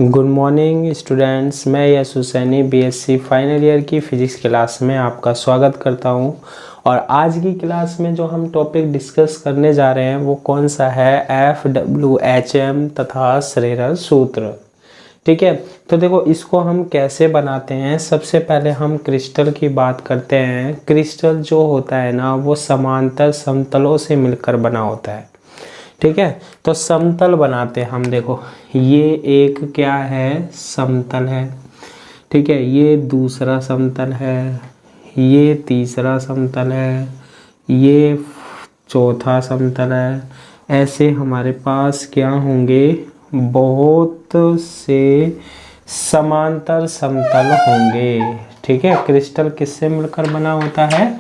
Good morning students, मैं यश Husaini BSc final year की physics class में आपका स्वागत करता हूं। और आज की क्लास में जो हम टॉपिक डिस्कस करने जा रहे हैं वो कौन सा है, FWHM तथा श्रेरर सूत्र। ठीक है, तो देखो इसको हम कैसे बनाते हैं। सबसे पहले हम क्रिस्टल की बात करते हैं। क्रिस्टल जो होता है ना वो समांतर समतलों से मिलकर बना होता है। ठीक है, तो समतल बनाते हैं हम। देखो ये एक क्या है, समतल है। ठीक है, ये दूसरा समतल है, ये तीसरा समतल है, ये चौथा समतल है। ऐसे हमारे पास क्या होंगे, बहुत से समांतर समतल होंगे। ठीक है, क्रिस्टल किससे मिलकर बना होता है,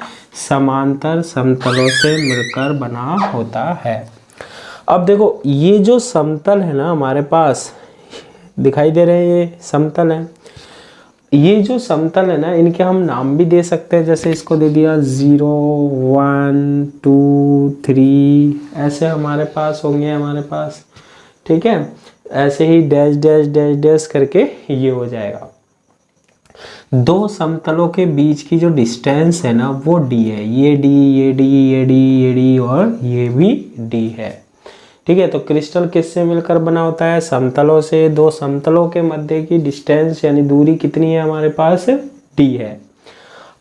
समांतर समतलों से मिलकर बना होता है। अब देखो ये जो समतल है ना हमारे पास दिखाई दे रहे हैं, ये समतल है। ये जो समतल है ना इनके हम नाम भी दे सकते हैं। जैसे इसको दे दिया 0 1 2 3, ऐसे हमारे पास होंगे हमारे पास। ठीक है, ऐसे ही डैश डैश डैश डैश करके ये हो जाएगा। दो समतलों के बीच की जो डिस्टेंस है ना वो d है। ये d, ये d, ये d, ये d और ये भी d है। ठीक है, तो क्रिस्टल किससे मिलकर बना होता है, समतलों से। दो समतलों के मध्य की डिस्टेंस यानी दूरी कितनी है हमारे पास, d है।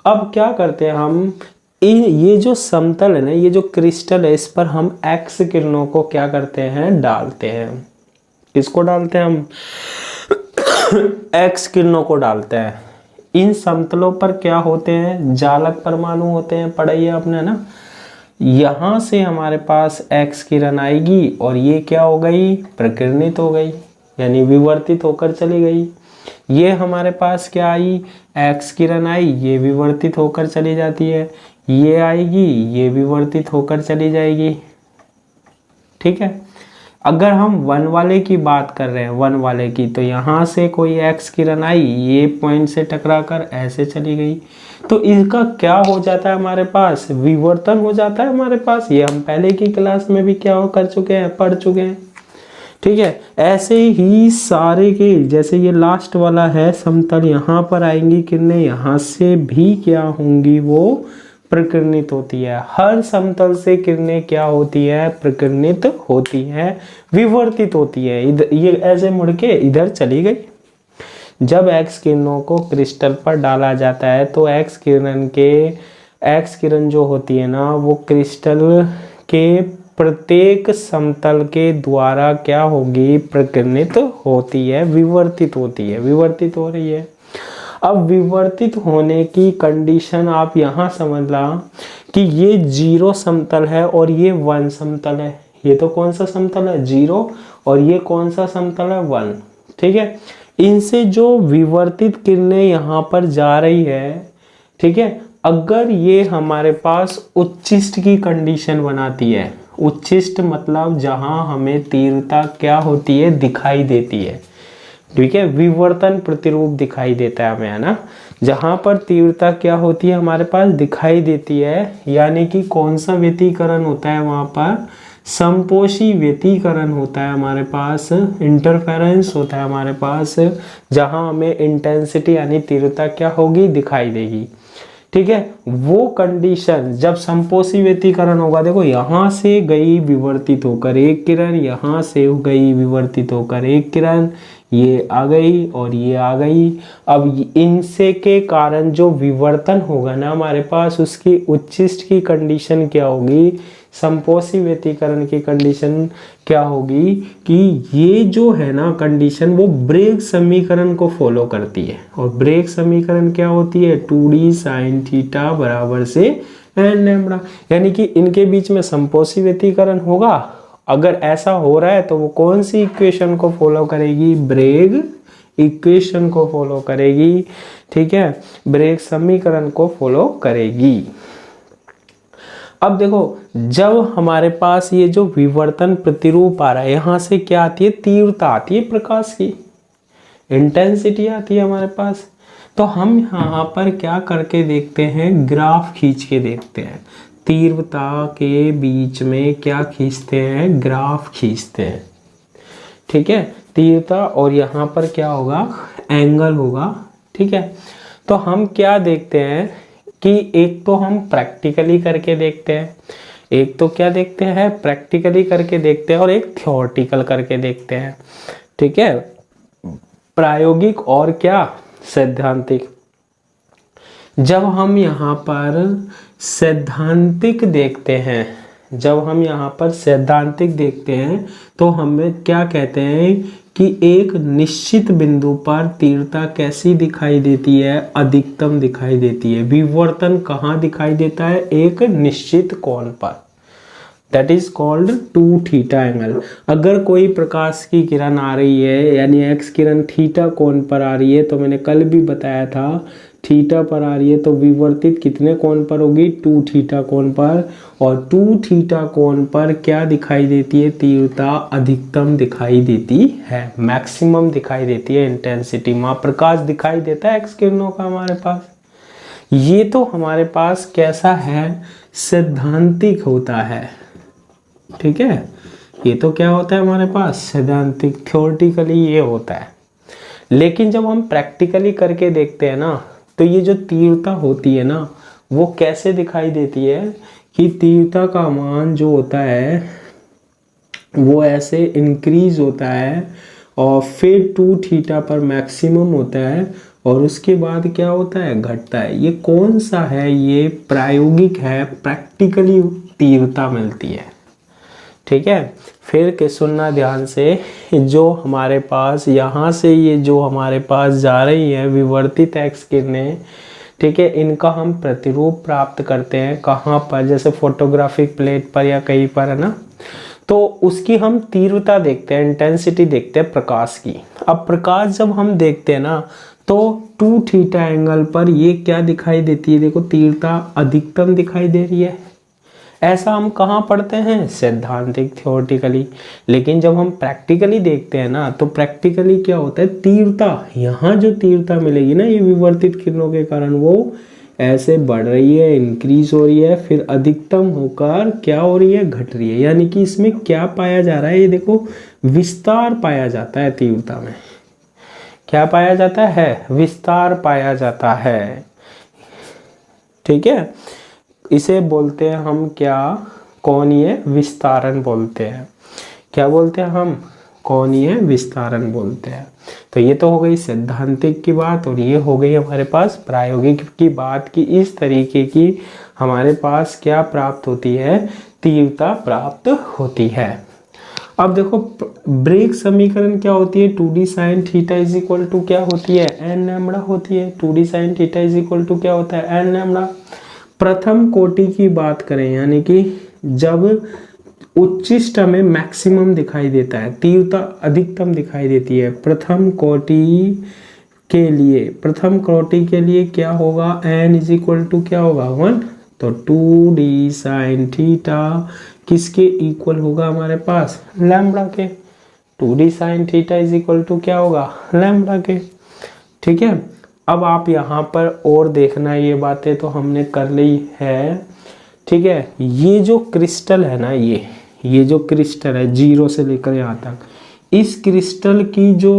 अब क्या करते हैं हम, ये जो समतल है ना, ये जो क्रिस्टल है, इस पर हम एक्स किरणों को क्या करते हैं, डालते हैं। किसको डालते हैं हम, एक्स किरणों को डालते हैं। इन समतलों पर क्या होते हैं, जालक परमाणु होते हैं, पढ़ाई है आपने ना। यहां से हमारे पास एक्स किरण आएगी और ये क्या हो गई, प्रकीर्णित हो गई यानी विवर्तित होकर चली गई। ये हमारे पास क्या आई, एक्स किरण आई, ये विवर्तित होकर चली जाती है। ये आएगी, ये विवर्तित होकर चली जाएगी। ठीक है, अगर हम वन वाले की बात कर रहे हैं, वन वाले की, तो यहाँ से कोई एक्स किरण आई, ये पॉइंट से टकरा कर ऐसे चली गई, तो इसका क्या हो जाता है हमारे पास, विवर्तन हो जाता है हमारे पास। ये हम पहले की क्लास में भी क्या कर चुके हैं, पढ़ चुके हैं। ठीक है, ऐसे ही सारे के, जैसे ये लास्ट वाला है समतल, यहाँ पर आएंगी किरणें, यहाँ से भी क्या होंगी, वो प्रकीर्णित होती है। हर समतल से किरणें क्या होती है, प्रकीर्णित होती है, विवर्तित होती है। इधर ये ऐसे मुड़ के इधर चली गई। जब एक्स किरणों को क्रिस्टल पर डाला जाता है तो एक्स किरण जो होती है ना वो क्रिस्टल के प्रत्येक समतल के द्वारा क्या होगी, प्रकीर्णित होती है, विवर्तित होती है, विवर्तित हो रही है। अब विवर्तित होने की कंडीशन आप यहाँ समझ ला कि ये 0 समतल है और ये 1 समतल है। ये तो कौन सा समतल है, 0, और ये कौन सा समतल है, 1। ठीक है, इनसे जो विवर्तित किरणें यहाँ पर जा रही है, ठीक है, अगर ये हमारे पास उच्चिष्ट की कंडीशन बनाती है, उच्चिष्ट मतलब जहां हमें तीव्रता क्या होती है, दिखाई देती है। ठीक है, विवर्तन प्रतिरूप दिखाई देता है हमें, है ना। जहां पर तीव्रता क्या होती है हमारे पास, दिखाई देती है, यानी कि कौन सा व्यतिकरण होता है वहां पर, समपोषी व्यतिकरण होता है हमारे पास, इंटरफेरेंस होता है हमारे पास, जहां हमें इंटेंसिटी यानी तीव्रता क्या होगी, दिखाई देगी। ठीक है, वो कंडीशन जब समपोषी व्यतिकरण होगा, देखो यहाँ से गई विवर्तित होकर एक किरण, यहाँ से गई विवर्तित होकर एक किरण, ये आ गई और ये आ गई। अब इनसे के कारण जो विवर्तन होगा ना हमारे पास, उसकी उच्चिष्ट की कंडीशन क्या होगी, समपोषी व्यतिकरण की कंडीशन क्या होगी कि ये जो है ना कंडीशन वो ब्रेग समीकरण को फॉलो करती है। और ब्रेग समीकरण क्या होती है, 2d sin थीटा बराबर से n लैम्बडा, यानी कि इनके बीच में समपोषी व्यतिकरण होगा। अगर ऐसा हो रहा है तो वो कौन सी इक्वेशन को फॉलो करेगी, ब्रेग इक्वेशन को फॉलो करेगी। ठीक है, ब्रेग समीकरण को फॉलो करेगी। अब देखो जब हमारे पास ये जो विवर्तन प्रतिरूप आ रहा है, यहाँ से क्या आती है, तीव्रता आती है प्रकाश की, इंटेंसिटी आती है हमारे पास। तो हम यहाँ पर क्या करके देखते हैं, ग्राफ खींच के देखते हैं। तीव्रता के बीच में क्या खींचते हैं, ग्राफ खींचते हैं। ठीक है, तीव्रता और यहाँ पर क्या होगा, एंगल होगा। ठीक है, तो हम क्या देखते हैं कि एक तो हम प्रैक्टिकली करके देखते हैं, एक तो क्या देखते हैं, प्रैक्टिकली करके देखते हैं, और एक थ्योरेटिकल करके देखते हैं। ठीक है, प्रायोगिक और क्या, सैद्धांतिक। जब हम यहाँ पर सैद्धांतिक देखते हैं, जब हम यहाँ पर सैद्धांतिक देखते हैं तो हमें क्या कहते हैं कि एक निश्चित बिंदु पर तीव्रता कैसी दिखाई देती है, अधिकतम दिखाई देती है। विवर्तन कहाँ दिखाई देता है, एक निश्चित कोण पर, that is called 2 theta angle. अगर कोई प्रकाश की किरण आ रही है, यानी एक्स किरण थीटा कोण पर आ रही है, तो मैंने कल भी बताया था थीटा पर आ रही है, तो विवर्तित कितने कोण पर होगी, 2 थीटा कोण पर। और 2 थीटा कोण पर क्या दिखाई देती है, तीव्रता अधिकतम दिखाई देती है, मैक्सिमम दिखाई देती है इंटेंसिटी। वहां प्रकाश दिखाई देता है एक्स किरणों का हमारे पास। ये तो हमारे पास कैसा है, सैद्धांतिक होता है। ठीक है, ये तो क्या होता है हमारे पास, सैद्धांतिक, थ्योरेटिकली ये होता है। लेकिन जब हम प्रैक्टिकली करके देखते हैं ना, तो ये जो तीव्रता होती है ना, वो कैसे दिखाई देती है कि तीव्रता का मान जो होता है वो ऐसे इंक्रीज होता है और फिर 2 थीटा पर मैक्सिमम होता है, और उसके बाद क्या होता है, घटता है। ये कौन सा है, ये प्रायोगिक है, प्रैक्टिकली तीव्रता मिलती है। ठीक है, फिर के सुनना ध्यान से, जो हमारे पास यहाँ से ये जो हमारे पास जा रही है विवर्तित एक्स किरणें, ठीक है, इनका हम प्रतिरूप प्राप्त करते हैं कहाँ पर, जैसे फोटोग्राफिक प्लेट पर या कहीं पर, है ना। तो उसकी हम तीव्रता देखते हैं, इंटेंसिटी देखते हैं प्रकाश की। अब प्रकाश जब हम देखते हैं ना, तो 2 थीटा एंगल पर ये क्या दिखाई देती है, देखो तीव्रता अधिकतम दिखाई दे रही है। ऐसा हम कहाँ पढ़ते हैं, सैद्धांतिक, थ्योरेटिकली। लेकिन जब हम प्रैक्टिकली देखते हैं ना, तो प्रैक्टिकली क्या होता है, तीव्रता, यहाँ जो तीव्रता मिलेगी ना ये विवर्तित किरणों के कारण, वो ऐसे बढ़ रही है, इंक्रीज हो रही है, फिर अधिकतम होकर क्या हो रही है, घट रही है। यानी कि इसमें क्या पाया जा रहा है, ये देखो विस्तार पाया जाता है तीव्रता में। क्या पाया जाता है, विस्तार पाया जाता है। ठीक है, इसे बोलते हैं हम क्या, कोणीय विस्तारण बोलते हैं। क्या बोलते हैं हम, कोणीय विस्तारण बोलते हैं। तो ये तो हो गई सैद्धांतिक की बात, और ये हो गई हमारे पास प्रायोगिक की बात, कि इस तरीके की हमारे पास क्या प्राप्त होती है, तीव्रता प्राप्त होती है। अब देखो ब्रेग समीकरण क्या होती है, 2d sin theta is equal to क्या होती है, n लैम्बडा होती है। 2d sin theta is equal to क्या होता है, n लैम्बडा। प्रथम कोटि की बात करें, यानी कि जब उच्चिष्ट में मैक्सिमम दिखाई देता है, तीव्रता अधिकतम दिखाई देती है, प्रथम कोटि के लिए क्या होगा, n इज इक्वल टू क्या होगा, 1। तो 2d sin थीटा किसके इक्वल होगा हमारे पास, लैम्बडा के। 2d sin theta is equal to क्या होगा, लैम्बडा के। ठीक है, अब आप यहाँ पर और देखना, ये बातें तो हमने कर ली है। ठीक है, ये जो क्रिस्टल है ना, ये जो क्रिस्टल है 0 से लेकर यहाँ तक, इस क्रिस्टल की जो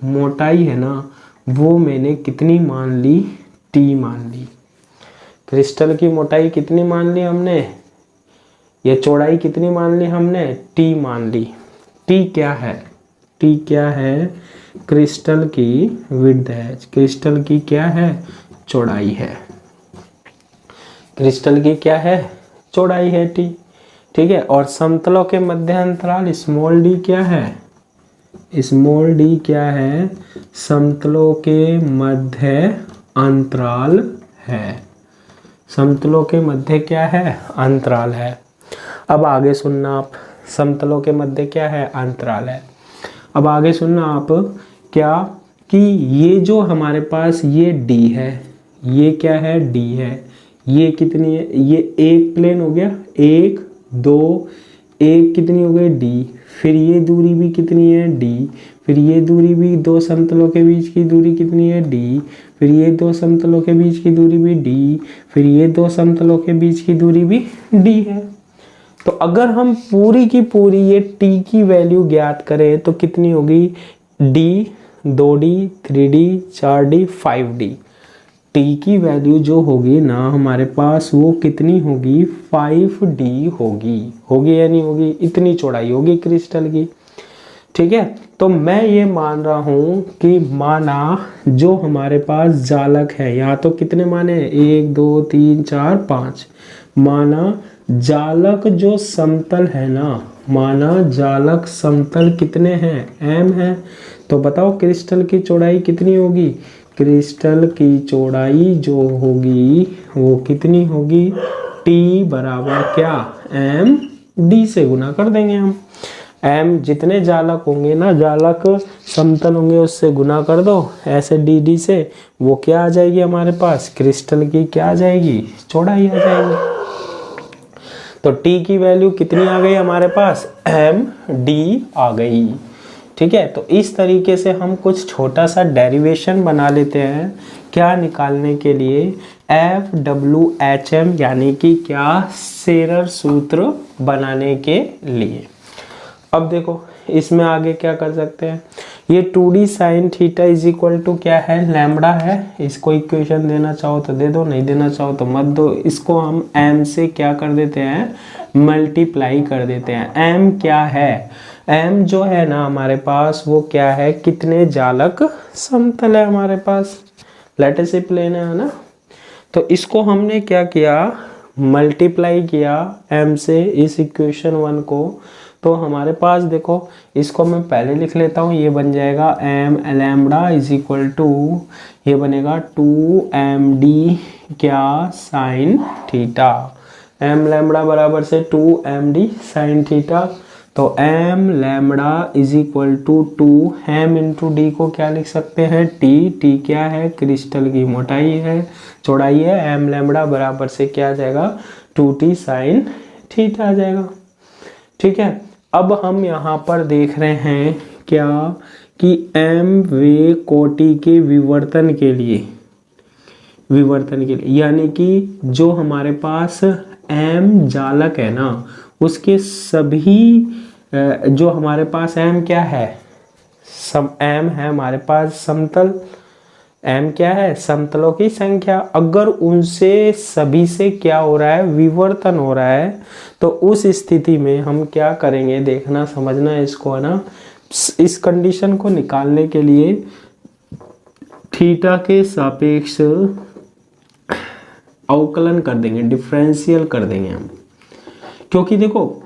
मोटाई है ना, वो मैंने कितनी मान ली, t मान ली। क्रिस्टल की मोटाई कितनी मान ली हमने, ये चौड़ाई कितनी मान ली हमने, t मान ली। t क्या है, t क्या है, क्रिस्टल की विड्थ है, क्रिस्टल की क्या है, चौड़ाई है। क्रिस्टल की क्या है, चौड़ाई है t। ठीक है, और समतलों के मध्य अंतराल स्मॉल d क्या है, स्मॉल d क्या है, समतलों के मध्य अंतराल है। समतलों के मध्य क्या है, अंतराल है। अब आगे सुनना आप, समतलों के मध्य क्या है, अंतराल है। अब आगे सुनना आप, क्या कि ये जो हमारे पास ये d है, ये क्या है, d है, ये कितनी है, ये एक प्लेन हो गया, 1 2, एक कितनी हो गई d, फिर ये दूरी भी कितनी है d, फिर ये दूरी भी, 2 समतलों के बीच की दूरी कितनी है d, फिर ये 2 समतलों के बीच की दूरी भी d, फिर ये 2 समतलों के बीच की दूरी भी d है। तो अगर हम पूरी की पूरी ये t की वैल्यू ज्ञात करें तो कितनी होगी, D, 2D, 3D, 4D, 5D। T की वैल्यू जो होगी ना हमारे पास वो कितनी होगी, 5D होगी या नहीं होगी, इतनी चौड़ाई होगी क्रिस्टल की। ठीक है, तो मैं ये मान रहा हूं कि माना जो हमारे पास जालक है, यहाँ तो कितने माने, 1 2 3 4 5, माना जालक जो समतल है ना, माना जालक समतल कितने हैं, m है, तो बताओ क्रिस्टल की चौड़ाई कितनी होगी, क्रिस्टल की चौड़ाई जो होगी वो कितनी होगी, t बराबर क्या, m d से गुना कर देंगे हम। m जितने जालक होंगे ना, जालक समतल होंगे, उससे गुना कर दो ऐसे dd से, वो क्या आ जाएगी हमारे पास, क्रिस्टल की क्या आ जाएगी, चौड़ाई आ जाएगी। तो t की वैल्यू कितनी आ गई हमारे पास, md आ गई। ठीक है, तो इस तरीके से हम कुछ छोटा सा डेरिवेशन बना लेते हैं, क्या निकालने के लिए, FWHM यानी कि क्या, शेरर सूत्र बनाने के लिए। अब देखो इसमें आगे क्या कर सकते हैं, ये 2D sine theta is equal to क्या है, लैम्बडा है, इसको इक्वेशन देना चाहो तो दे दो, नहीं देना चाहो तो मत दो। इसको हम m से क्या कर देते हैं, मल्टीप्लाई कर देते हैं। m क्या है, m जो है ना हमारे पास वो क्या है, कितने जालक समतल है हमारे पास, लेटेसी प्लेन है ना, तो इसको हमने क्या किया, मल्टीप्लाई किया m से इस इक्वेशन 1 को, तो हमारे पास देखो इसको मैं पहले लिख लेता हूँ, ये बन जाएगा m lambda is equal to, ये बनेगा 2md क्या, साइन थीटा, m लैम्बडा बराबर से 2md साइन थीटा, तो m lambda is equal to 2 m into d को क्या लिख सकते हैं, t क्या है, क्रिस्टल की मोटाई है, चौड़ाई है, m लैम्बडा बराबर से क्या आ जाएगा, 2t साइन थीटा आ जाएगा। ठीक है, अब हम यहाँ पर देख रहे हैं क्या, कि m वे कोटि के विवर्तन के लिए, यानी कि जो हमारे पास m जालक है ना, उसके सभी जो हमारे पास m क्या है, m है हमारे पास समतल, m क्या है, समतलों की संख्या, अगर उनसे सभी से क्या हो रहा है, विवर्तन हो रहा है, तो उस स्थिति में हम क्या करेंगे, देखना समझना इसको है ना, इस कंडीशन को निकालने के लिए थीटा के सापेक्ष अवकलन कर देंगे, डिफरेंशियल कर देंगे हम, क्योंकि देखो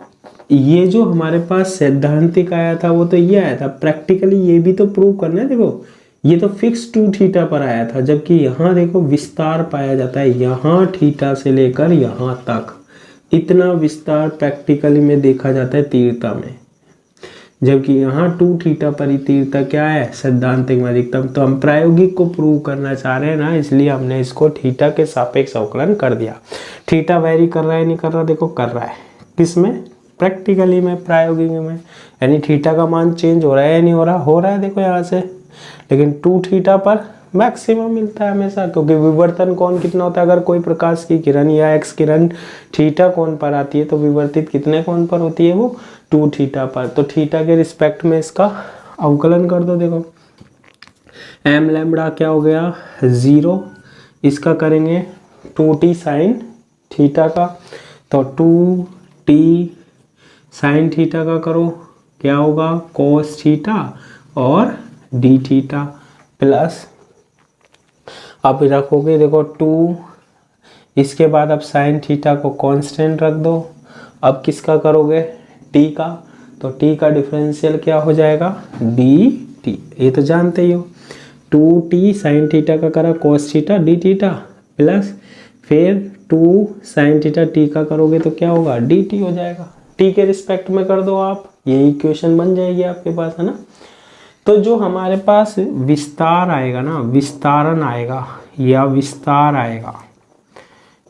ये जो हमारे पास सैद्धांतिक आया था वो तो ये आया था, प्रैक्टिकली ये भी तो प्रूव करना है। देखो ये तो फिक्स 2 थीटा पर आया था, जबकि यहाँ देखो विस्तार पाया जाता है, यहाँ थीटा से लेकर यहाँ तक इतना विस्तार प्रैक्टिकली में देखा जाता है तीव्रता में, जबकि यहाँ 2 थीटा पर ही तीव्रता क्या है, सैद्धांतिक में अधिकतम। तो हम प्रायोगिक को प्रूव करना चाह रहे हैं ना, इसलिए हमने इसको थीटा के सापेक्ष अवकलन कर दिया। थीटा वेरी कर रहा है नहीं कर रहा, देखो कर रहा है, किसमें, प्रैक्टिकली में, प्रायोगिक में, यानी थीटा का मान चेंज हो रहा है या नहीं हो रहा है देखो यहाँ से, लेकिन 2 थीटा पर मैक्सिमम मिलता है हमेशा, क्योंकि विवर्तन कोण कितना होता है, अगर कोई प्रकाश की किरण या एक्स किरण थीटा कोण पर आती है तो विवर्तित कितने कोण पर होती है, वो 2 थीटा पर। तो थीटा के रिस्पेक्ट में इसका अवकलन कर दो, देखो m लैम्बडा क्या हो गया 0, इसका करेंगे 2t साइन थीटा का, तो 2t साइन थीटा का करो क्या होगा, कोस थीटा और डी थीटा प्लस, अब रखोगे देखो 2, इसके बाद अब साइन थीटा को कांस्टेंट रख दो, अब किसका करोगे, t का, तो t का डिफरेंशियल क्या हो जाएगा, dt, ये तो जानते ही हो, 2t साइन थीटा का करा cos theta D theta plus फिर 2 साइन थीटा t का करोगे तो क्या होगा, dt हो जाएगा। t के रिस्पेक्ट में कर दो आप, ये इक्वेशन बन जाएगी आपके पास है ना। तो जो हमारे पास विस्तार आएगा ना, विस्तारन आएगा या विस्तार आएगा,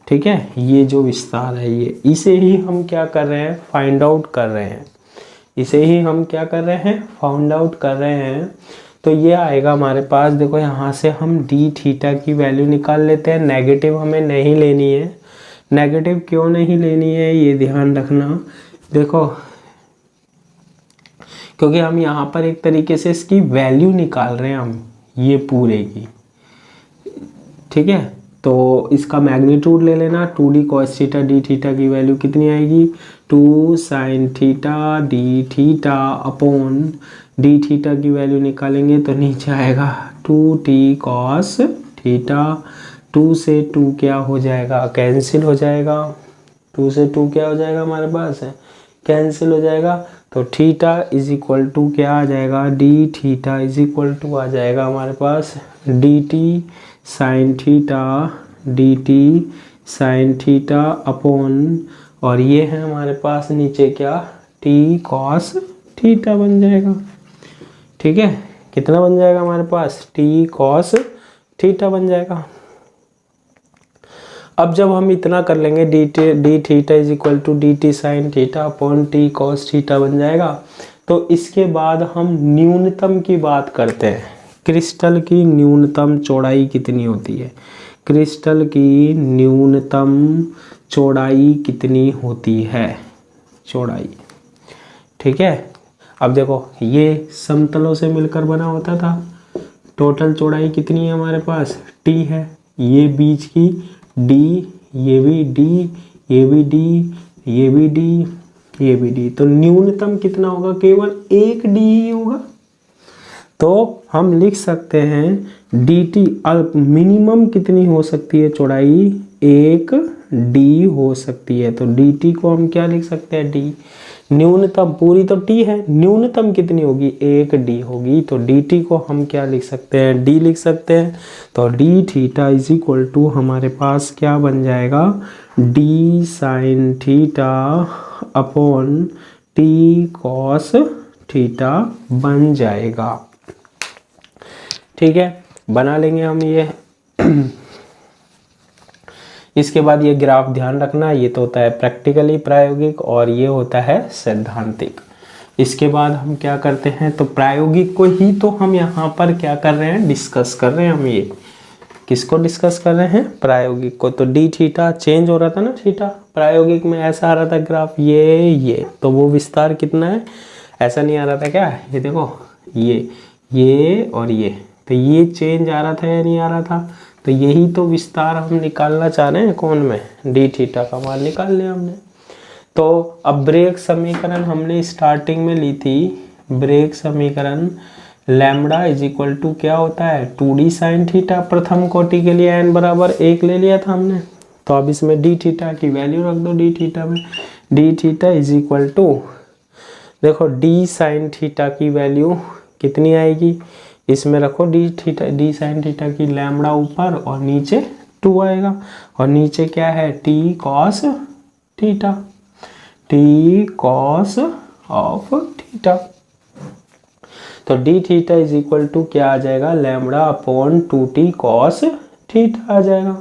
ठीक है, ये जो विस्तार है ये, इसे ही हम क्या कर रहे हैं, फाइंड आउट कर रहे हैं, इसे ही हम क्या कर रहे हैं, फाइंड आउट कर रहे हैं। तो ये आएगा हमारे पास, देखो यहाँ से हम डी थीटा की वैल्यू निकाल लेते हैं, नेगेटिव हमें नहीं लेनी है। नेगेटिव क्यों नहीं लेनी है ये ध्यान रखना, देखो क्योंकि हम यहाँ पर एक तरीके से इसकी वैल्यू निकाल रहे हैं हम ये पूरे की, ठीक है। तो इसका मैग्नीट्यूड ले लेना, 2d cos theta D theta की वैल्यू कितनी आएगी, 2 sin theta D theta upon D theta की वैल्यू निकालेंगे तो नीचे आएगा 2t cos थीटा, 2 से 2 क्या हो जाएगा, कैंसिल हो जाएगा, 2 से 2 क्या हो जाएगा हमारे पास है, कैंसिल हो जाएगा। तो थीटा इज इक्वल टू क्या आ जाएगा, D theta is equal to आ जाएगा हमारे पास D T sine theta D T sine theta upon, और ये है हमारे पास नीचे क्या, टी कॉस थीटा बन जाएगा, ठीक है। कितना बन जाएगा हमारे पास, टी कॉस थीटा बन जाएगा। अब जब हम इतना कर लेंगे d theta is equal to d T sine theta upon t cos theta बन जाएगा। तो इसके बाद हम न्यूनतम की बात करते हैं, क्रिस्टल की न्यूनतम चौड़ाई कितनी होती है, क्रिस्टल की न्यूनतम चौड़ाई कितनी होती है, चौड़ाई, ठीक है। अब देखो ये समतलों से मिलकर बना होता था, टोटल चौड़ाई कितनी है हमारे पास, टी है, ये बीच की डी, ये भी डी, ये भी डी, ये भी डी, ये भी डी, तो न्यूनतम कितना होगा, केवल एक डी ही होगा। तो हम लिख सकते हैं डी टी अल्प मिनिमम कितनी हो सकती है चौड़ाई, एक डी हो सकती है। तो डी टी को हम क्या लिख सकते हैं, डी, न्यूनतम पूरी तो टी है, न्यूनतम कितनी होगी, एक डी होगी। तो डी टी को हम क्या लिख सकते हैं, डी लिख सकते हैं। तो D theta is equal to हमारे पास क्या बन जाएगा, d sine theta upon t cos theta बन जाएगा, ठीक है। बना लेंगे हम ये। इसके बाद ये ग्राफ ध्यान रखना, ये तो होता है प्रैक्टिकली प्रायोगिक और ये होता है सैद्धांतिक। इसके बाद हम क्या करते हैं, तो प्रायोगिक को ही तो हम यहाँ पर क्या कर रहे हैं, डिस्कस कर रहे हैं। हम ये किसको डिस्कस कर रहे हैं, प्रायोगिक को। तो डी थीटा चेंज हो रहा था ना, थीटा प्रायोगिक में ऐसा आ रहा था ग्राफ, ये तो वो विस्तार कितना है, ऐसा नहीं आ रहा था क्या, ये देखो ये और ये, तो ये चेंज आ रहा था या नहीं आ रहा था। तो यही तो विस्तार हम निकालना चाह रहे हैं कोण में, डी थीटा का मान निकाल लिया हमने। तो अब ब्रेक समीकरण हमने स्टार्टिंग में ली थी, ब्रेक समीकरण लैम्बडा इज इक्वल टू क्या होता है, 2d साइन थीटा, प्रथम कोटि के लिए n बराबर 1 ले लिया था हमने। तो अब इसमें डी थीटा की वैल्यू रख दो, डी थीटा में D theta is equal to, देखो डी साइन थीटा की वैल्यू कितनी आएगी, इसमें रखो D theta, D sine theta की लैम्बडा ऊपर और नीचे 2 आएगा, और नीचे क्या है, T cos theta, T cos of theta. तो D theta is equal to क्या आ जाएगा, lambda upon 2t cos theta आ जाएगा,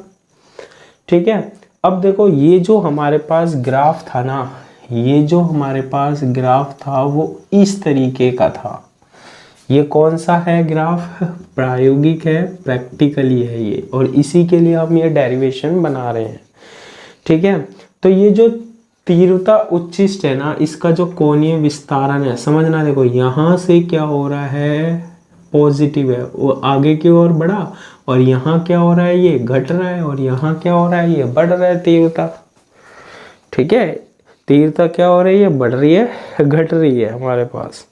ठीक है। अब देखो ये जो हमारे पास ग्राफ था ना, ये जो हमारे पास ग्राफ था वो इस तरीके का था। ये कौन सा है ग्राफ, प्रायोगिक है, प्रैक्टिकली है ये, और इसी के लिए हम ये डेरिवेशन बना रहे हैं, ठीक है। तो ये जो तीव्रता उच्चिष्ट है ना, इसका जो कोणीय विस्तारण है, समझना, देखो यहाँ से क्या हो रहा है, पॉजिटिव है, वो आगे की ओर बढ़ा, और यहाँ क्या हो रहा है, ये घट रहा है, और यहाँ क्या हो रहा है, ये बढ़ रहा है तीव्रता, ठीक है। तीव्रता क्या हो रही है, बढ़ रही है, घट रही है हमारे पास।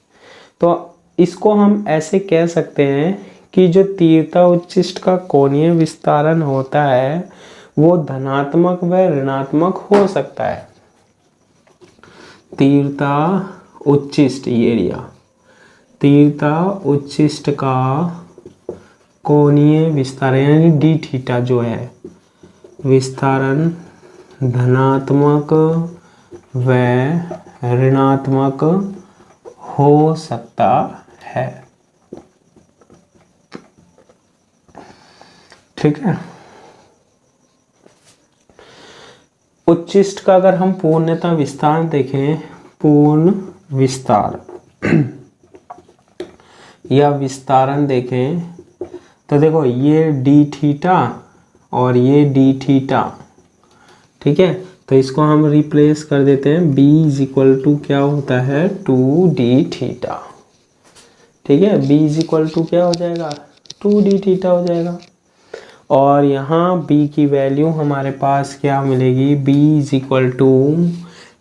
तो इसको हम ऐसे कह सकते हैं कि जो तीव्रता उच्चिष्ट का कोणीय विस्तारण होता है वो धनात्मक व ऋणात्मक हो सकता है। तीव्रता उच्चिष्ट एरिया, तीव्रता उच्चिष्ट का कोणीय विस्तारण यानी डी थीटा जो है, विस्तारण धनात्मक व ऋणात्मक हो सकता है, ठीक है। उच्चिष्ट का अगर हम पूर्णतः विस्तार देखें, पूर्ण विस्तार या विस्तारण देखें, तो देखो ये डी थीटा और ये डी थीटा, ठीक है। तो इसको हम रिप्लेस कर देते हैं, b इज इक्वल टू क्या होता है, 2d थीटा, ठीक है। b इज इक्वल टू क्या हो जाएगा 2d थीटा हो जाएगा। और यहाँ b की वैल्यू हमारे पास क्या मिलेगी, b इज इक्वल टू,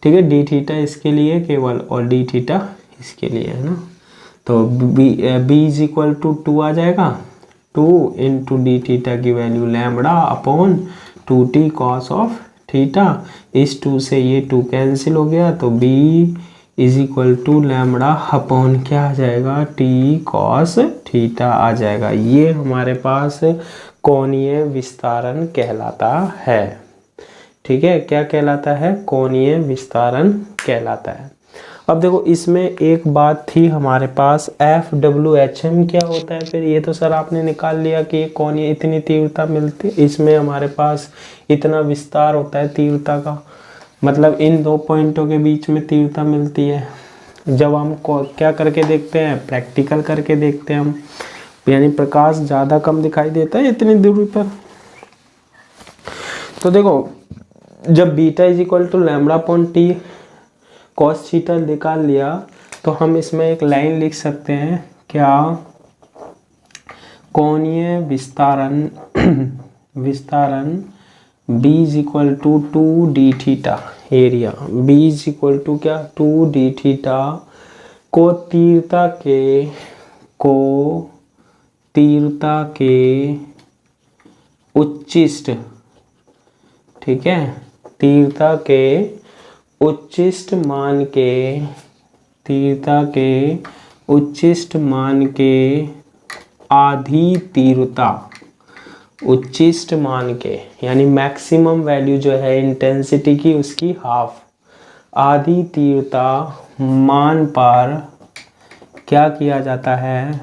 ठीक है, d थीटा इसके लिए केवल और d थीटा इसके लिए है ना। तो b इज इक्वल टू 2 आ जाएगा, 2 इंटू डी थीटा की value lambda upon 2t cos of theta. इस 2 से ये 2 कैंसिल हो गया, तो b is equal to lambda upon क्या आ जाएगा t कॉस थीटा आ जाएगा। ये हमारे पास कोणीय विस्तारण कहलाता है। ठीक है, क्या कहलाता है, कोणीय विस्तारण कहलाता है। अब देखो इसमें एक बात थी हमारे पास, एफ डब्ल्यू एच एम क्या होता है फिर। ये तो सर आपने निकाल लिया कि कोणीय इतनी तीव्रता मिलती है, इसमें हमारे पास इतना विस्तार होता है तीव्रता का, मतलब इन दो पॉइंटों के बीच में तीव्रता मिलती है। जब हम क्या करके देखते हैं, प्रैक्टिकल करके देखते हैं हम, यानी प्रकाश ज़्यादा कम दिखाई देता है इतनी दूरी पर। तो देखो जब beta is equal to lambda upon t cos theta निकाल लिया, तो हम इसमें एक लाइन लिख सकते हैं, क्या, कोणीय विस्तारण विस्तारण b is equal to 2d theta area, b is equal to क्या 2d थीटा को तीव्रता के उच्चिष्ट, ठीक है, तीव्रता के उच्चिष्ट मान के, तीव्रता के उच्चिष्ट मान के आधी तीव्रता, उच्चिष्ट मान के यानी मैक्सिमम वैल्यू जो है इंटेंसिटी की उसकी हाफ, आधी तीव्रता मान पर क्या किया जाता है,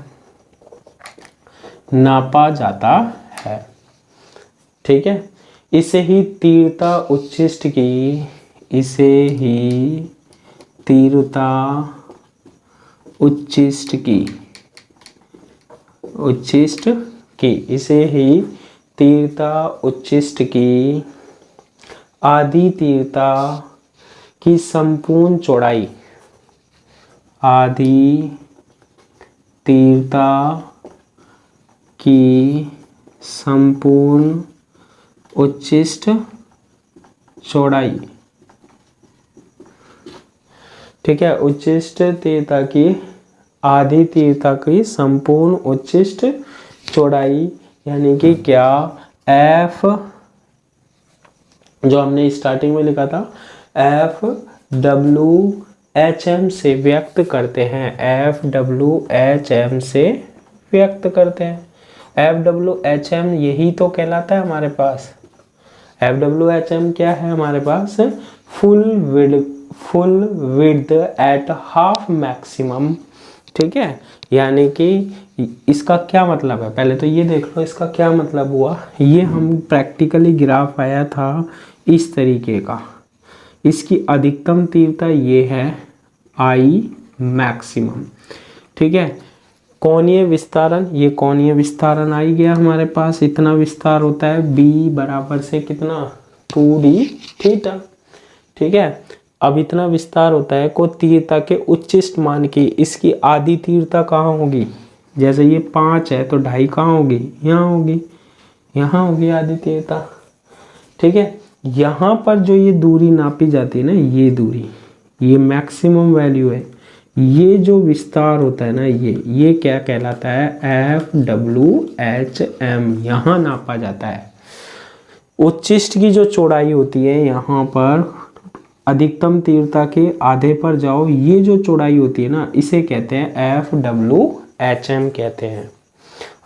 नापा जाता है। ठीक है, इसे ही तीव्रता उच्चिष्ट की, इसे ही तीव्रता उच्चिष्ट की, उच्चिष्ट की, इसे ही तीव्रता उच्चिष्ट की आधी तीव्रता की संपूर्ण चौड़ाई, आधी तीव्रता की संपूर्ण उच्चिष्ट चौड़ाई, ठीक है, उच्चिष्ट तीव्रता की आधी तीव्रता की संपूर्ण उच्चिष्ट चौड़ाई, यानी कि क्या, एफ जो हमने स्टार्टिंग में लिखा था एफ डब्ल्यू एच एम से व्यक्त करते हैं, एफ डब्ल्यू एच एम से व्यक्त करते हैं। एफ डब्ल्यू एच एम यही तो कहलाता है हमारे पास। एफ डब्ल्यू एच एम क्या है हमारे पास, full width at half maximum. ठीक है, यानी कि इसका क्या मतलब है, पहले तो ये देख लो इसका क्या मतलब हुआ। ये हम प्रैक्टिकली ग्राफ आया था इस तरीके का, इसकी अधिकतम तीव्रता ये है आई मैक्सिमम। ठीक है, कोणीय विस्तारण, ये कोणीय विस्तारण आई गया हमारे पास, इतना विस्तार होता है b बराबर से कितना 2d थीटा। ठीक है, अब इतना विस्तार होता है को तीव्रता के उच्चिष्ट मान की, इसकी आधी तीव्रता कहाँ होगी, जैसे ये 5 है तो 2.5 कहाँ होगी, यहाँ होगी, यहाँ होगी आधी तीव्रता। ठीक है, यहाँ पर जो ये दूरी नापी जाती है ना, ये दूरी, ये मैक्सिमम वैल्यू है, ये जो विस्तार होता है ना, ये क्या कहलाता है, एफ डब्ल्यू एच एम, यहाँ नापा जाता है। उच्चिष्ट की जो चौड़ाई होती है, यहाँ पर अधिकतम तीव्रता के आधे पर जाओ, ये जो चौड़ाई होती है ना, इसे कहते हैं एफ डब्ल्यू एच एम कहते हैं।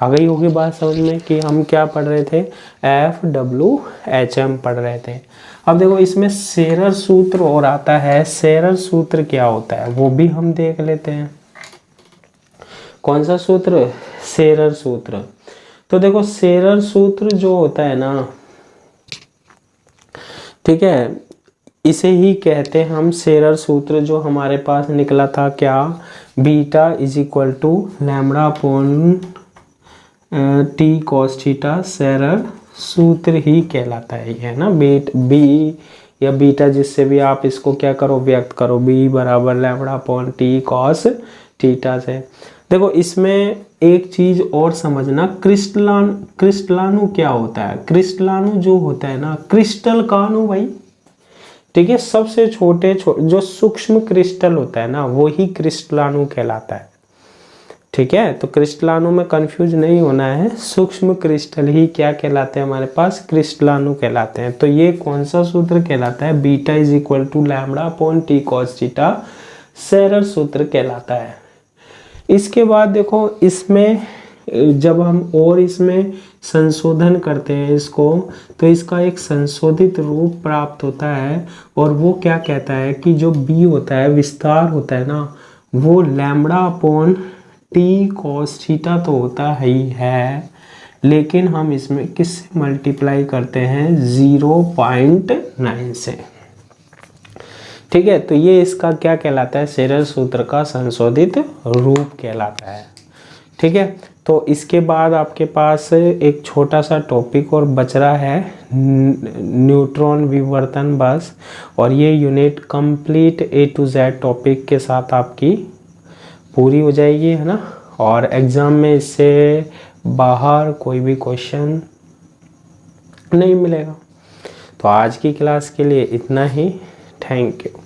आ गई होगी बात समझ में कि हम क्या पढ़ रहे थे, एफ डब्ल्यू एच एम पढ़ रहे थे। अब देखो इसमें शेरर सूत्र और आता है, शेरर सूत्र क्या होता है वो भी हम देख लेते हैं। कौन सा सूत्र, शेरर सूत्र। तो देखो शेरर सूत्र जो होता है ना, ठीक है, इसे ही कहते हैं हम शेरर सूत्र, जो हमारे पास निकला था क्या, beta is equal to lambda upon t cos theta, Scherrer सूत्र ही कहलाता है, है ना। बी या बीटा जिससे भी आप इसको क्या करो व्यक्त करो, बी बराबर lambda upon t cos theta से। देखो इसमें एक चीज और समझना, क्रिस्टलानु क्या होता है। क्रिस्टलानु जो होता है ना, क्रिस्टल कानु भाई, ठीक है, सबसे छोटे जो सूक्ष्म क्रिस्टल होता है ना वही क्रिस्टलानु कहलाता है, ठीक है। तो क्रिस्टलानु में कंफ्यूज नहीं होना है, सूक्ष्म क्रिस्टल ही क्या कहलाते हैं हमारे पास, क्रिस्टलानु कहलाते हैं। तो ये कौन सा सूत्र कहलाता है, beta is equal to lambda upon t cos theta, Scherrer सूत्र कहलाता है। इसके बाद देखो इसमें जब हम और इसमें संशोधन करते हैं इसको, तो इसका एक संशोधित रूप प्राप्त होता है, और वो क्या कहता है कि जो बी होता है, विस्तार होता है ना, वो lambda upon t cos theta तो होता ही है, लेकिन हम इसमें किससे मल्टीप्लाई करते हैं, 0.9 से, ठीक है। तो ये इसका क्या कहलाता है, शेरर सूत्र का संशोधित रूप कहलाता है, ठीक है। तो इसके बाद आपके पास एक छोटा सा टॉपिक और बच रहा है, न्यूट्रॉन विवर्तन बस, और ये unit complete A to Z topic के साथ आपकी पूरी हो जाएगी, है ना। और एग्ज़ाम में इससे बाहर कोई भी क्वेश्चन नहीं मिलेगा। तो आज की क्लास के लिए इतना ही, थैंक यू।